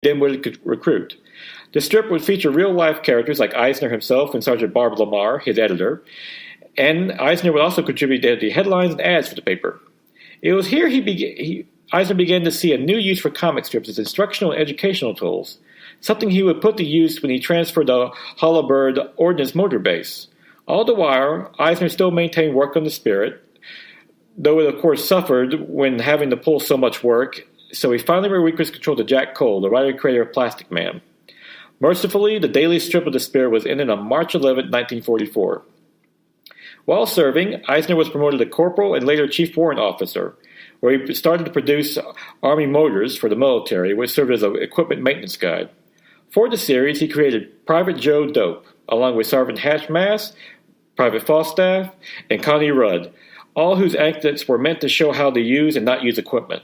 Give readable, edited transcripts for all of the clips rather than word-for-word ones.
then would recruit. The strip would feature real-life characters like Eisner himself and Sergeant Barb Lamar, his editor, and Eisner would also contribute to the headlines and ads for the paper. It was here Eisner began to see a new use for comic strips as instructional and educational tools, something he would put to use when he transferred to Hollowbird Ordnance Motor Base. All the while, Eisner still maintained work on the Spirit, though it of course suffered when having to pull so much work, so he finally relinquished control to Jack Cole, the writer-creator of Plastic Man. Mercifully, the daily strip of the Spirit was ended on March 11, 1944. While serving, Eisner was promoted to corporal and later chief warrant officer, where he started to produce Army motors for the military, which served as an equipment maintenance guide. For the series, he created Private Joe Dope, along with Sergeant Hatch Mass, Private Falstaff, and Connie Rudd, all whose anecdotes were meant to show how to use and not use equipment.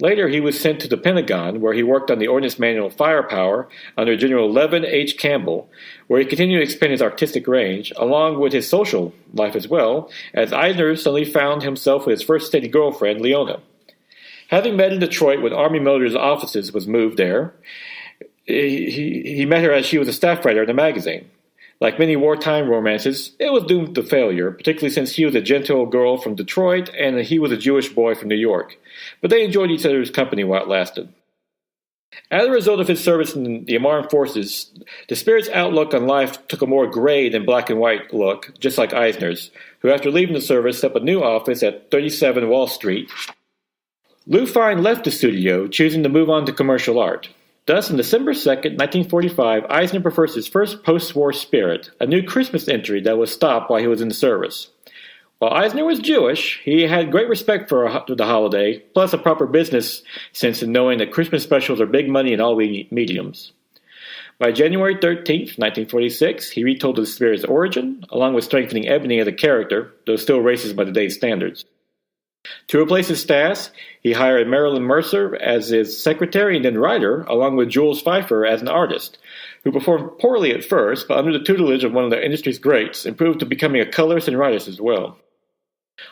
Later, he was sent to the Pentagon, where he worked on the Ordnance Manual Firepower under General Levin H. Campbell, where he continued to expand his artistic range, along with his social life as well, as Eisner suddenly found himself with his first steady girlfriend, Leona. Having met in Detroit when Army Military's offices was moved there, he met her as she was a staff writer in the magazine. Like many wartime romances, it was doomed to failure, particularly since she was a Gentile girl from Detroit and he was a Jewish boy from New York. But they enjoyed each other's company while it lasted. As a result of his service in the armed forces, the Spirit's outlook on life took a more gray than black and white look, just like Eisner's, who after leaving the service set up a new office at 37 Wall Street. Lou Fine left the studio, choosing to move on to commercial art. Thus, on December 2, 1945, Eisner prefers his first post-war Spirit, a new Christmas entry that was stopped while he was in the service. While Eisner was Jewish, he had great respect for the holiday, plus a proper business sense in knowing that Christmas specials are big money in all mediums. By January 13, 1946, he retold the Spirit's origin, along with strengthening Ebony as a character, though still racist by today's standards. To replace his staff, he hired Marilyn Mercer as his secretary and then writer, along with Jules Pfeiffer as an artist, who performed poorly at first, but under the tutelage of one of the industry's greats, improved to becoming a colorist and writer as well.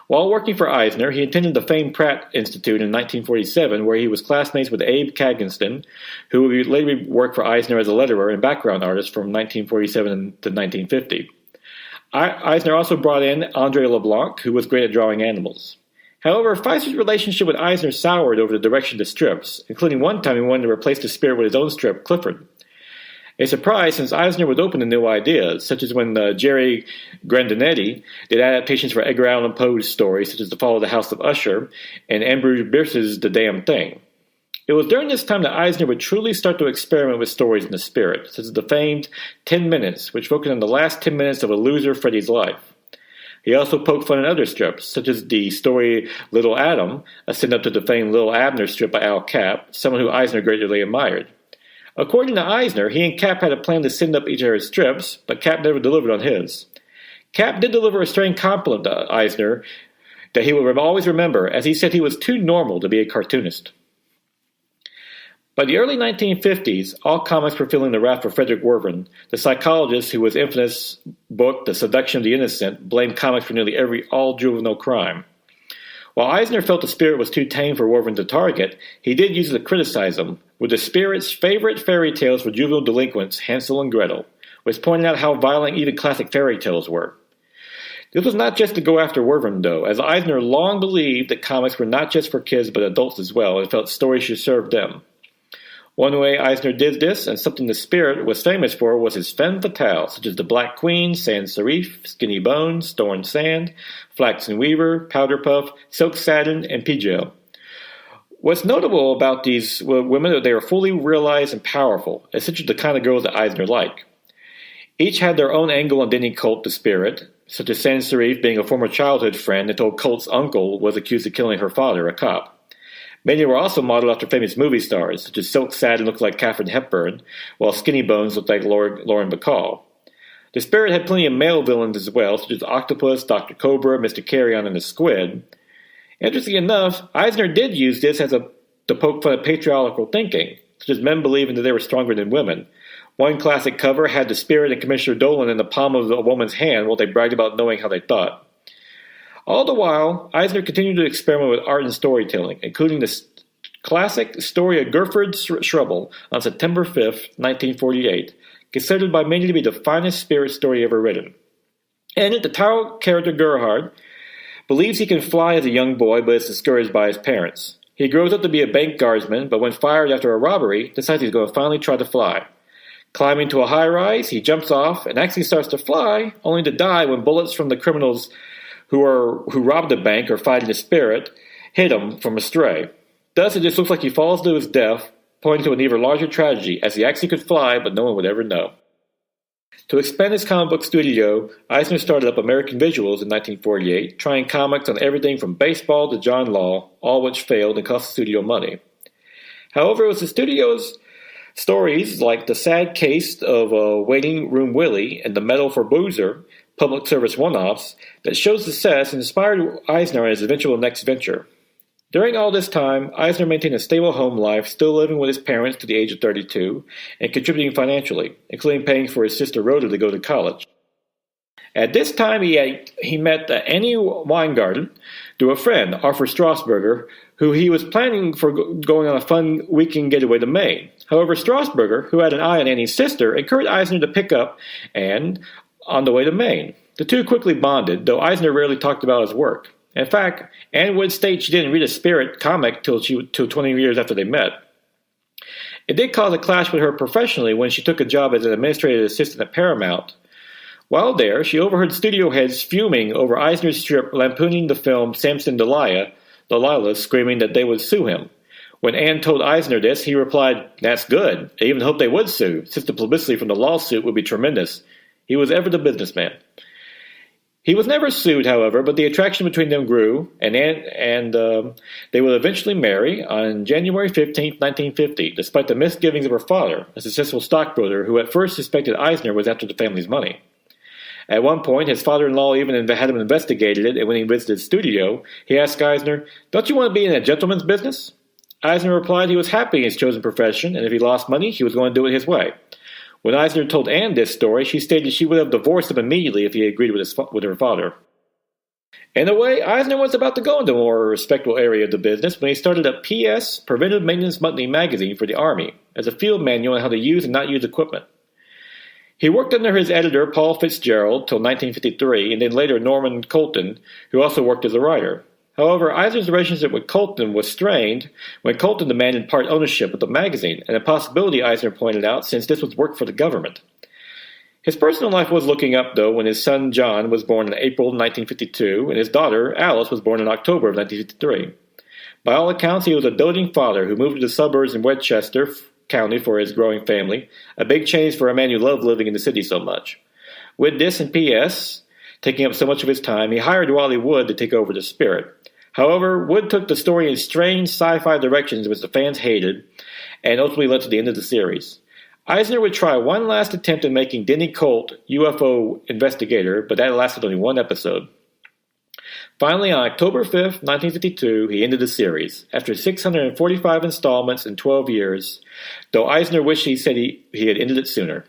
While working for Eisner, he attended the famed Pratt Institute in 1947, where he was classmates with Abe Kagenston, who would later work for Eisner as a letterer and background artist from 1947 to 1950. Eisner also brought in André Leblanc, who was great at drawing animals. However, Pfeiffer's relationship with Eisner soured over the direction of the strips, including one time he wanted to replace the Spirit with his own strip, Clifford. A surprise, since Eisner was open to new ideas, such as when Jerry Grandinetti did adaptations for Edgar Allan Poe's stories, such as The Fall of the House of Usher and Ambrose Bierce's The Damn Thing. It was during this time that Eisner would truly start to experiment with stories in the Spirit, such as the famed 10 Minutes, which focused on the last 10 minutes of a loser Freddie's life. He also poked fun at other strips, such as the story Little Adam, a send-up to the famed Little Abner strip by Al Capp, someone who Eisner greatly admired. According to Eisner, he and Capp had a plan to send up each of his strips, but Capp never delivered on his. Capp did deliver a strange compliment to Eisner that he would always remember, as he said he was too normal to be a cartoonist. By the early 1950s, all comics were feeling the wrath of Frederick Werven, the psychologist who was infamous book The Seduction of the Innocent blamed comics for nearly all juvenile crime. While Eisner felt the Spirit was too tame for Werven to target, he did use it to criticize him, with the Spirit's favorite fairy tales for juvenile delinquents, Hansel and Gretel, which pointed out how violent even classic fairy tales were. This was not just to go after Werven, though, as Eisner long believed that comics were not just for kids but adults as well, and felt stories should serve them. One way Eisner did this, and something the Spirit was famous for, was his femme fatale, such as the Black Queen, Sans Serif, Skinny Bones, Storm Sand, Flaxen Weaver, Powder Puff, Silk Satin, and Pijel. What's notable about these women is that they were fully realized and powerful, essentially the kind of girls that Eisner liked. Each had their own angle on any cult the Spirit, such as Sans Serif being a former childhood friend that told Colt's uncle was accused of killing her father, a cop. Many were also modeled after famous movie stars, such as Silk Satin looked like Katharine Hepburn, while Skinny Bones looked like Lauren Bacall. The Spirit had plenty of male villains as well, such as Octopus, Dr. Cobra, Mr. Carrion, and the Squid. Interestingly enough, Eisner did use this to poke fun at patriarchal thinking, such as men believing that they were stronger than women. One classic cover had the Spirit and Commissioner Dolan in the palm of a woman's hand while they bragged about knowing how they thought. All the while, Eisner continued to experiment with art and storytelling, including the classic story of Gertrude Shrubble on September 5th, 1948, considered by many to be the finest spirit story ever written. In it, the title character Gerhard believes he can fly as a young boy, but is discouraged by his parents. He grows up to be a bank guardsman, but when fired after a robbery, decides he's going to finally try to fly. Climbing to a high-rise, he jumps off and actually starts to fly, only to die when bullets from the criminals who robbed the bank or fighting the spirit hit him from a stray. Thus, it just looks like he falls to his death, pointing to an even larger tragedy, as he actually could fly, but no one would ever know. To expand his comic book studio, Eisner started up American Visuals in 1948, trying comics on everything from baseball to John Law, all which failed and cost the studio money. However, it was the studio's stories like The Sad Case of Waiting Room Willie and The Medal for Boozer, public service one-offs, that showed success and inspired Eisner in his eventual next venture. During all this time, Eisner maintained a stable home life, still living with his parents to the age of 32, and contributing financially, including paying for his sister Rhoda to go to college. At this time, he met Annie Weingarten through a friend, Arthur Strasburger, who he was planning for going on a fun weekend getaway to Maine. However, Strasburger, who had an eye on Annie's sister, encouraged Eisner to pick up Anne on the way to Maine. The two quickly bonded, though Eisner rarely talked about his work. In fact, Anne would state she didn't read a spirit comic till 20 years after they met. It did cause a clash with her professionally when she took a job as an administrative assistant at Paramount. While there, she overheard studio heads fuming over Eisner's strip lampooning the film Samson Delilah, screaming that they would sue him. When Anne told Eisner this, he replied, "That's good. I even hoped they would sue, since the publicity from the lawsuit would be tremendous." He was ever the businessman. He was never sued, however, but the attraction between them grew, and they would eventually marry on January 15, 1950, despite the misgivings of her father, a successful stockbroker who at first suspected Eisner was after the family's money. At one point, his father-in-law even had him investigated it, and when he visited his studio, he asked Eisner, "Don't you want to be in a gentleman's business?" Eisner replied he was happy in his chosen profession, and if he lost money, he was going to do it his way. When Eisner told Anne this story, she stated she would have divorced him immediately if he agreed with her father. In a way, Eisner was about to go into a more respectable area of the business when he started a PS, Preventive Maintenance Monthly magazine for the Army, as a field manual on how to use and not use equipment. He worked under his editor, Paul Fitzgerald, till 1953, and then later Norman Colton, who also worked as a writer. However, Eisner's relationship with Colton was strained when Colton demanded part ownership of the magazine, an impossibility Eisner pointed out since this was work for the government. His personal life was looking up, though, when his son John was born in April 1952, and his daughter Alice was born in October of 1953. By all accounts, he was a doting father who moved to the suburbs in Westchester County for his growing family, a big change for a man who loved living in the city so much. With this and P.S., taking up so much of his time, he hired Wally Wood to take over the Spirit. However, Wood took the story in strange sci-fi directions which the fans hated, and ultimately led to the end of the series. Eisner would try one last attempt at making Denny Colt UFO investigator, but that lasted only one episode. Finally, on October 5, 1952, he ended the series, after 645 installments in 12 years, though Eisner wished he said he had ended it sooner.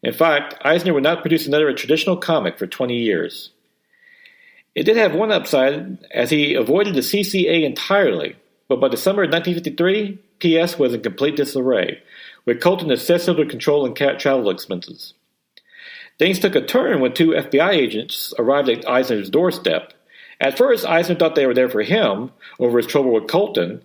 In fact, Eisner would not produce another traditional comic for 20 years. It did have one upside, as he avoided the CCA entirely, but by the summer of 1953, PS was in complete disarray, with Colton obsessive with control and travel expenses. Things took a turn when two FBI agents arrived at Eisner's doorstep. At first, Eisner thought they were there for him, over his trouble with Colton,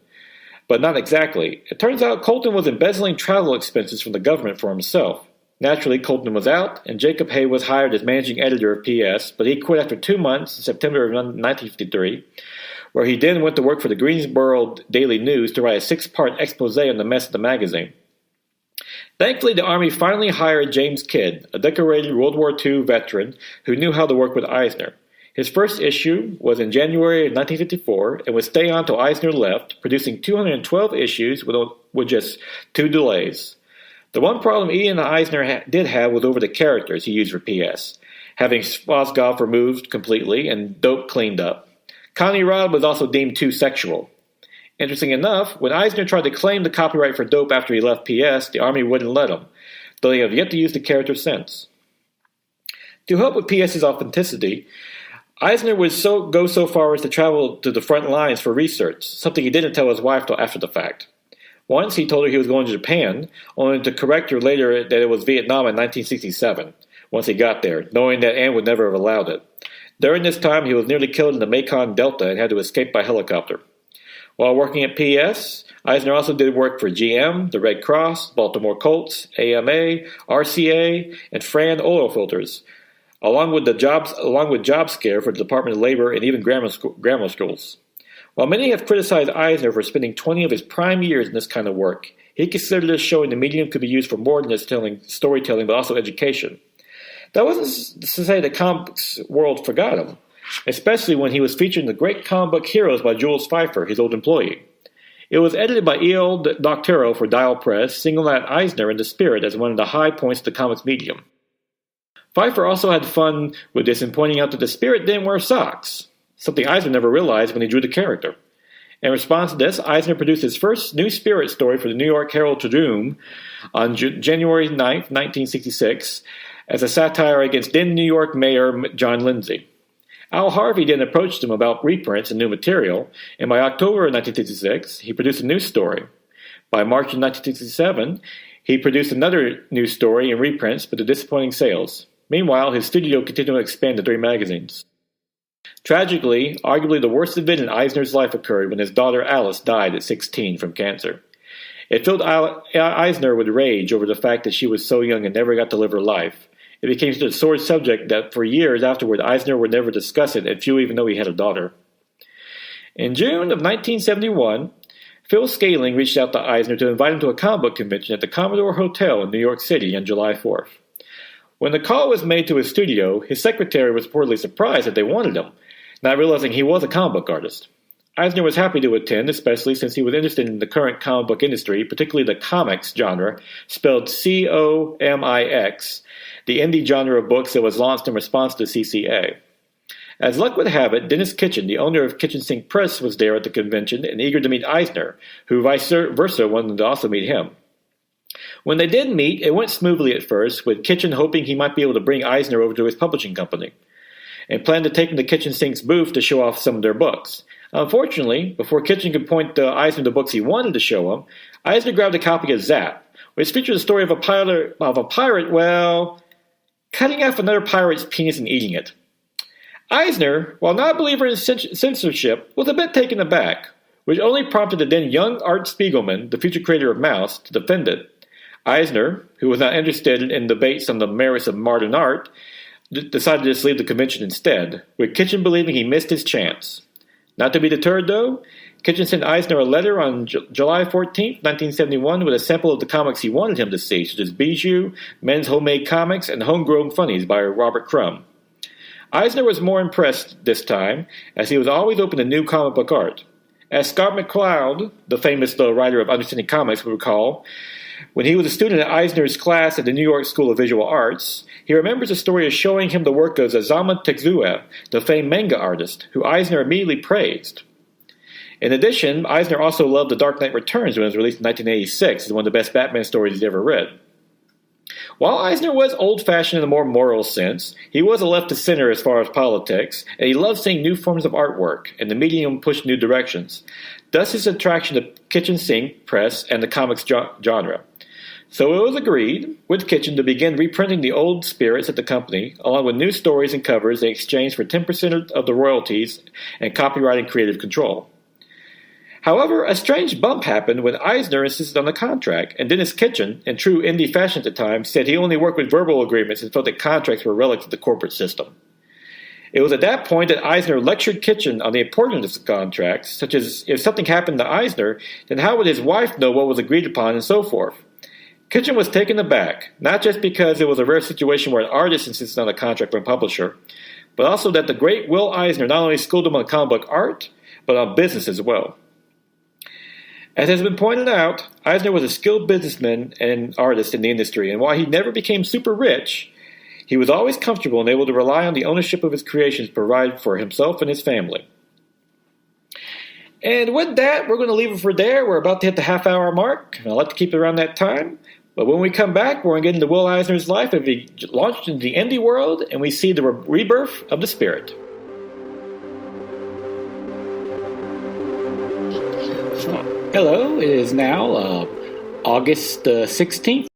but not exactly. It turns out Colton was embezzling travel expenses from the government for himself. Naturally, Colton was out, and Jacob Hay was hired as managing editor of PS, but he quit after 2 months in September of 1953, where he then went to work for the Greensboro Daily News to write a 6-part expose on the mess of the magazine. Thankfully, the Army finally hired James Kidd, a decorated World War II veteran who knew how to work with Eisner. His first issue was in January of 1954 and would stay on till Eisner left, producing 212 issues with just 2 delays. The one problem Ian Eisner did have was over the characters he used for PS, having Swazgov removed completely and Dope cleaned up. Connie Rod was also deemed too sexual. Interesting enough, when Eisner tried to claim the copyright for Dope after he left PS, the Army wouldn't let him, though they have yet to use the character since. To help with PS's authenticity, Eisner would go so far as to travel to the front lines for research, something he didn't tell his wife till after the fact. Once he told her he was going to Japan, only to correct her later that it was Vietnam in 1967, once he got there, knowing that Anne would never have allowed it. During this time, he was nearly killed in the Mekong Delta and had to escape by helicopter. While working at PS, Eisner also did work for GM, the Red Cross, Baltimore Colts, AMA, RCA, and Fran Oil Filters, along with job scare for the Department of Labor and even grammar schools. While many have criticized Eisner for spending 20 of his prime years in this kind of work, he considered this showing the medium could be used for more than just storytelling, but also education. That wasn't to say the comics world forgot him, especially when he was featured in the great comic book Heroes by Jules Pfeiffer, his old employee. It was edited by E.L. Doctorow for Dial Press, singling out Eisner and the Spirit as one of the high points of the comics medium. Pfeiffer also had fun with this in pointing out that the Spirit didn't wear socks, something Eisner never realized when he drew the character. In response to this, Eisner produced his first new Spirit story for the New York Herald Tribune on January 9, 1966, as a satire against then New York Mayor John Lindsay. Al Harvey then approached him about reprints and new material, and by October of 1966, he produced a new story. By March of 1967, he produced another new story in reprints, but to disappointing sales. Meanwhile, his studio continued to expand to 3 magazines. Tragically, arguably the worst event in Eisner's life occurred when his daughter Alice died at 16 from cancer. It filled Eisner with rage over the fact that she was so young and never got to live her life. It became such a sore subject that for years afterward Eisner would never discuss it, and few even know he had a daughter. In June of 1971, Phil Scaling reached out to Eisner to invite him to a comic book convention at the Commodore Hotel in New York City on July 4th. When the call was made to his studio, his secretary was reportedly surprised that they wanted him, not realizing he was a comic book artist. Eisner was happy to attend, especially since he was interested in the current comic book industry, particularly the comics genre, spelled C-O-M-I-X, the indie genre of books that was launched in response to CCA. As luck would have it, Dennis Kitchen, the owner of Kitchen Sink Press, was there at the convention and eager to meet Eisner, who vice versa wanted to also meet him. When they did meet, it went smoothly at first, with Kitchen hoping he might be able to bring Eisner over to his publishing company, and planned to take him to Kitchen Sink's booth to show off some of their books. Unfortunately, before Kitchen could point Eisner the books he wanted to show him, Eisner grabbed a copy of Zap, which featured the story of a pirate, cutting off another pirate's penis and eating it. Eisner, while not a believer in censorship, was a bit taken aback, which only prompted the then young Art Spiegelman, the future creator of Mouse, to defend it. Eisner, who was not interested in debates on the merits of modern art, decided to just leave the convention instead, with Kitchen believing he missed his chance. Not to be deterred, though, Kitchen sent Eisner a letter on July 14, 1971, with a sample of the comics he wanted him to see, such as Bijou, Men's Homemade Comics, and Homegrown Funnies by Robert Crumb. Eisner was more impressed this time, as he was always open to new comic book art. As Scott McCloud, the famous writer of Understanding Comics, would recall, when he was a student at Eisner's class at the New York School of Visual Arts, he remembers a story of showing him the work of Zazama Tekzuev, the famed manga artist, who Eisner immediately praised. In addition, Eisner also loved The Dark Knight Returns when it was released in 1986 as one of the best Batman stories he's ever read. While Eisner was old-fashioned in a more moral sense, he was a left-of-center as far as politics, and he loved seeing new forms of artwork, and the medium pushed new directions. Thus his attraction to Kitchen Sink Press and the comics genre. So it was agreed with Kitchen to begin reprinting the old spirits at the company, along with new stories and covers in exchange for 10% of the royalties and copyright and creative control. However, a strange bump happened when Eisner insisted on the contract, and Dennis Kitchen, in true indie fashion at the time, said he only worked with verbal agreements and felt that contracts were relics of the corporate system. It was at that point that Eisner lectured Kitchen on the importance of contracts, such as if something happened to Eisner, then how would his wife know what was agreed upon and so forth? Kitchen was taken aback, not just because it was a rare situation where an artist insisted on a contract from a publisher, but also that the great Will Eisner not only schooled him on comic book art, but on business as well. As has been pointed out, Eisner was a skilled businessman and artist in the industry, and while he never became super rich, he was always comfortable and able to rely on the ownership of his creations to provide for himself and his family. And with that, we're going to leave it for there. We're about to hit the half-hour mark, and I like to keep it around that time. But when we come back, we're going to get into Will Eisner's life as he launched into the indie world, and we see the rebirth of the spirit. Hello, it is now August 16th.